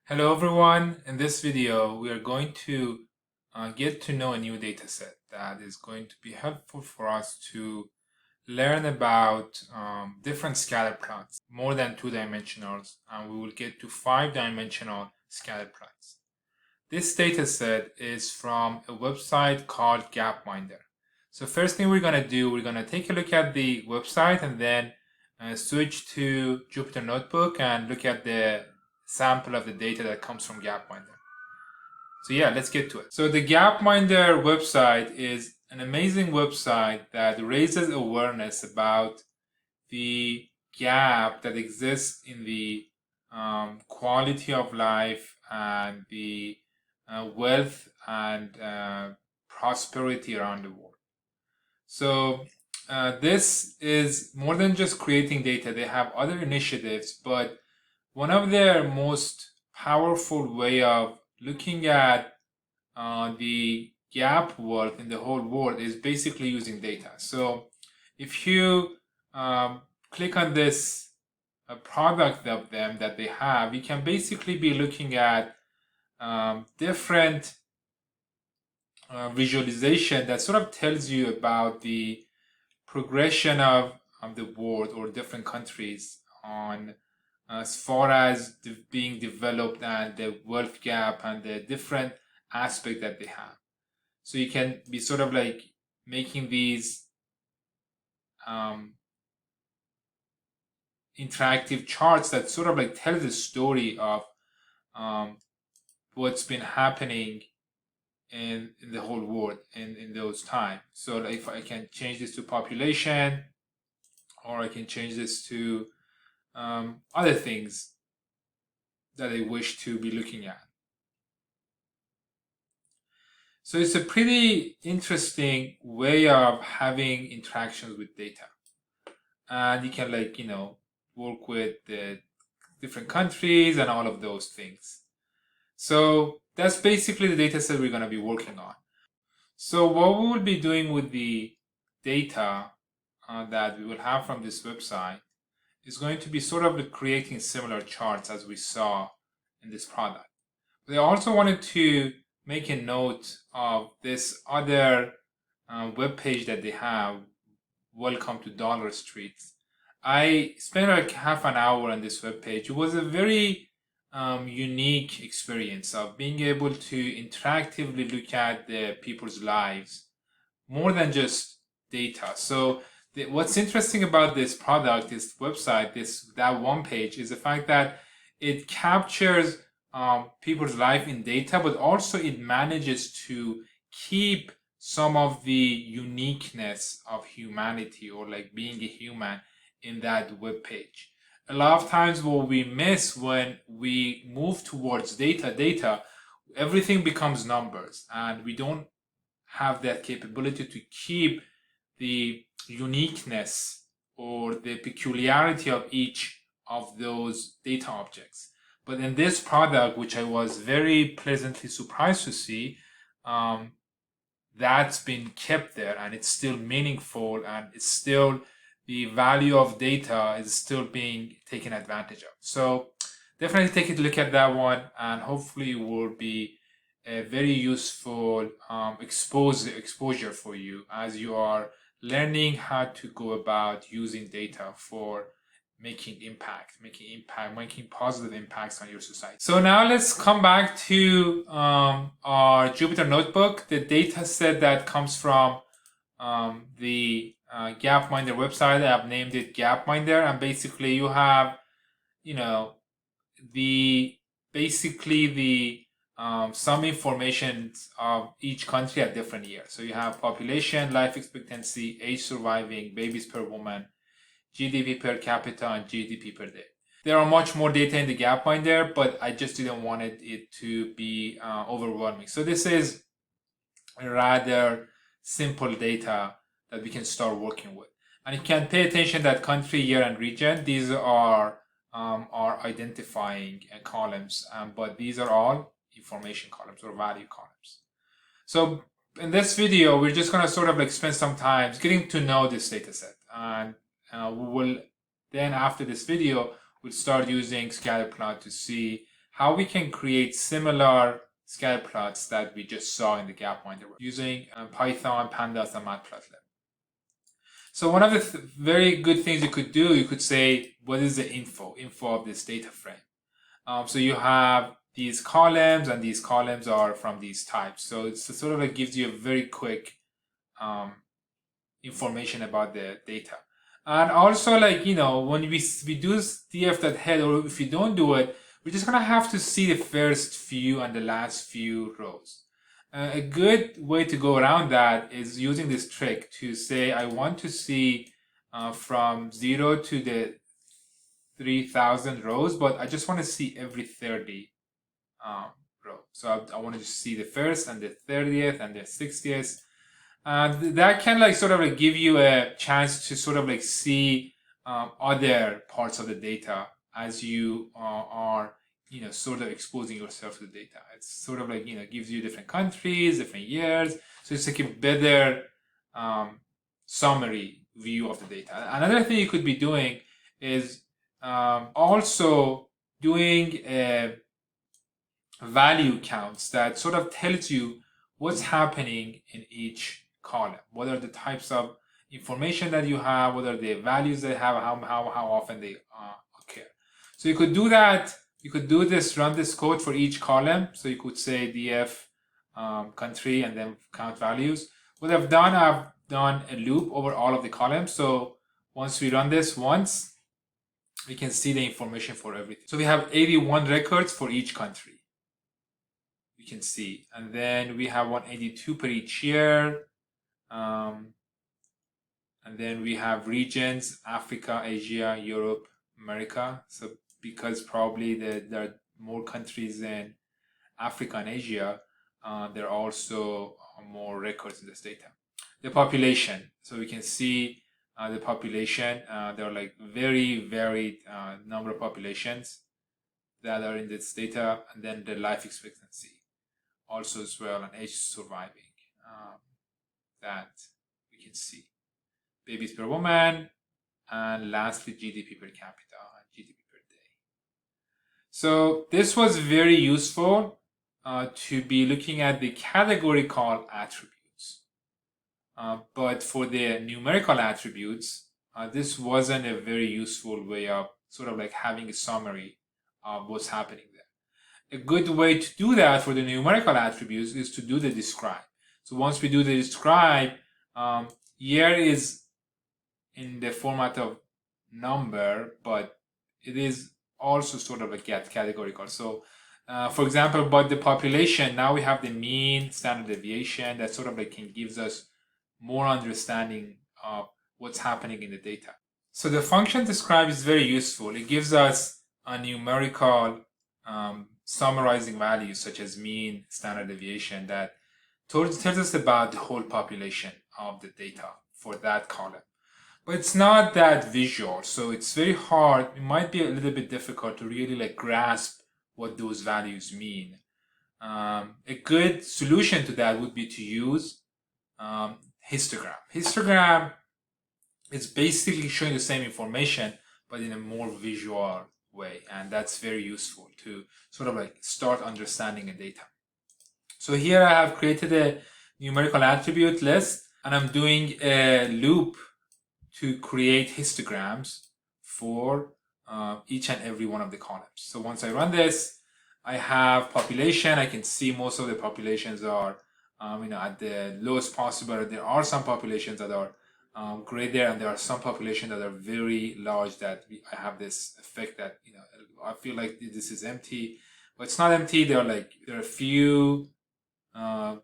Hello everyone, in this video we are going to get to know a new data set that is going to be helpful for us to learn about different scatter plots, more than 2-dimensionals, and we will get to 5-dimensional scatter plots. This data set is from a website called GapMinder. So first thing we're going to do, we're going to take a look at the website and then switch to Jupyter Notebook and look at the sample of the data that comes from GapMinder. So yeah, let's get to it. So the GapMinder website is an amazing website that raises awareness about the gap that exists in the quality of life and the wealth and prosperity around the world. So this is more than just creating data. They have other initiatives, but one of their most powerful way of looking at the gap wealth in the whole world is basically using data. So if you click on this product of them that they have, you can basically be looking at different visualization that sort of tells you about the progression of the world or different countries on as far as being developed and the wealth gap and the different aspect that they have. So you can be sort of like making these interactive charts that sort of like tell the story of what's been happening in the whole world in those times. So if I can change this to population, or I can change this to other things that I wish to be looking at. So it's a pretty interesting way of having interactions with data. And you can work with the different countries and all of those things. So that's basically the data set we're going to be working on. So what we will be doing with the data that we will have from this website is going to be sort of creating similar charts as we saw in this product. But I also wanted to make a note of this other web page that they have, Welcome to Dollar Street. I spent like half an hour on this web page. It was a very unique experience of being able to interactively look at the people's lives more than just data. So what's interesting about this product, this website, that one page, is the fact that it captures people's life in data, but also it manages to keep some of the uniqueness of humanity, or like being a human, in that web page. A lot of times what we miss when we move towards data, everything becomes numbers, and we don't have that capability to keep the uniqueness or the peculiarity of each of those data objects. But in this product, which I was very pleasantly surprised to see, that's been kept there, and it's still meaningful, and it's still, the value of data is still being taken advantage of. So definitely take a look at that one, and hopefully it will be a very useful exposure for you as you are learning how to go about using data for making positive impacts on your society. So now let's come back to our Jupyter Notebook, the data set that comes from the GapMinder website. I've named it GapMinder, and basically you have, some information of each country at different years. So you have population, life expectancy, age surviving, babies per woman, GDP per capita, and GDP per day. There are much more data in the GapMinder, but I just didn't want it to be overwhelming. So this is a rather simple data that we can start working with. And you can pay attention that country, year, and region. These are identifying columns, but these are all information columns or value columns. So in this video, we're just going to sort of spend some time getting to know this data set. And we will then, after this video, we'll start using scatterplot to see how we can create similar scatter plots that we just saw in the GapMinder using Python, Pandas, and Matplotlib. So one of the very good things you could do, you could say, what is the info of this data frame? So you have these columns, and these columns are from these types. So it's sort of like gives you a very quick information about the data. And also, like, you know, when we do df.head, or if you don't do it, we're just gonna have to see the first few and the last few rows. A good way to go around that is using this trick to say, I want to see from 0 to the 3000 rows, but I just want to see every 30 row. So I want to see the first and the 30th and the 60th. And that can like sort of like give you a chance to sort of like see other parts of the data as you are, you know, sort of exposing yourself to the data. It's sort of like, you know, gives you different countries, different years. So it's like a better summary view of the data. Another thing you could be doing is also doing value counts that sort of tells you what's happening in each column. What are the types of information that you have? What are the values they have? How often they occur? So you could do that. You could do this, run this code for each column. So you could say df country and then count values. What I've done a loop over all of the columns. So once we run this once, we can see the information for everything. So we have 81 records for each country. You can see, and then we have 182 per each year. And then we have regions: Africa, Asia, Europe, America. So because probably there are more countries in Africa and Asia, there are also more records in this data. The population. So we can see the population. There are like very varied number of populations that are in this data, and then the life expectancy also as well, and age surviving that we can see. Babies per woman, and lastly GDP per capita and GDP per day. So this was very useful to be looking at the categorical attributes. But for the numerical attributes, this wasn't a very useful way of sort of like having a summary of what's happening there. A good way to do that for the numerical attributes is to do the describe. So once we do the describe, year is in the format of number, but it is also sort of a categorical. So for example, but the population, now we have the mean, standard deviation, that sort of like gives us more understanding of what's happening in the data. So the function describe is very useful. It gives us a numerical summarizing values such as mean, standard deviation that tells us about the whole population of the data for that column. But it's not that visual, so it's very hard. It might be a little bit difficult to really like grasp what those values mean. A good solution to that would be to use histogram. Histogram is basically showing the same information, but in a more visual way, and that's very useful to sort of like start understanding the data. So here I have created a numerical attribute list, and I'm doing a loop to create histograms for each and every one of the columns. So once I run this, I have population. I can see most of the populations are at the lowest possible. There are some populations that are greater, and there are some populations that are very large that I have this effect that I feel like this is empty, but it's not empty. There are a few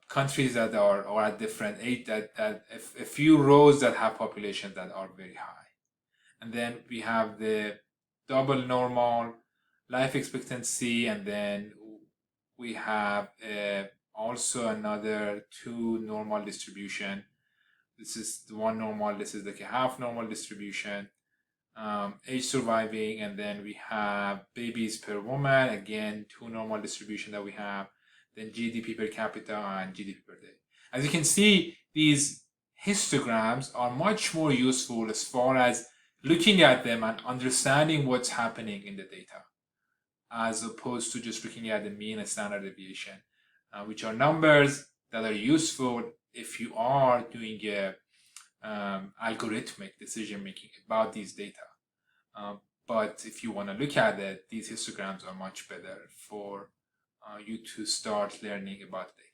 countries that are at different age, that a few rows that have populations that are very high. And then we have the double normal, life expectancy, and then we have also another two normal distribution. This is the one normal, this is like a half normal distribution. Age surviving, and then we have babies per woman, again two normal distribution that we have, then GDP per capita and GDP per day. As you can see, these histograms are much more useful as far as looking at them and understanding what's happening in the data. as opposed to just looking at the mean and standard deviation, which are numbers that are useful if you are doing a algorithmic decision making about these data. But if you want to look at it, these histograms are much better for you to start learning about data.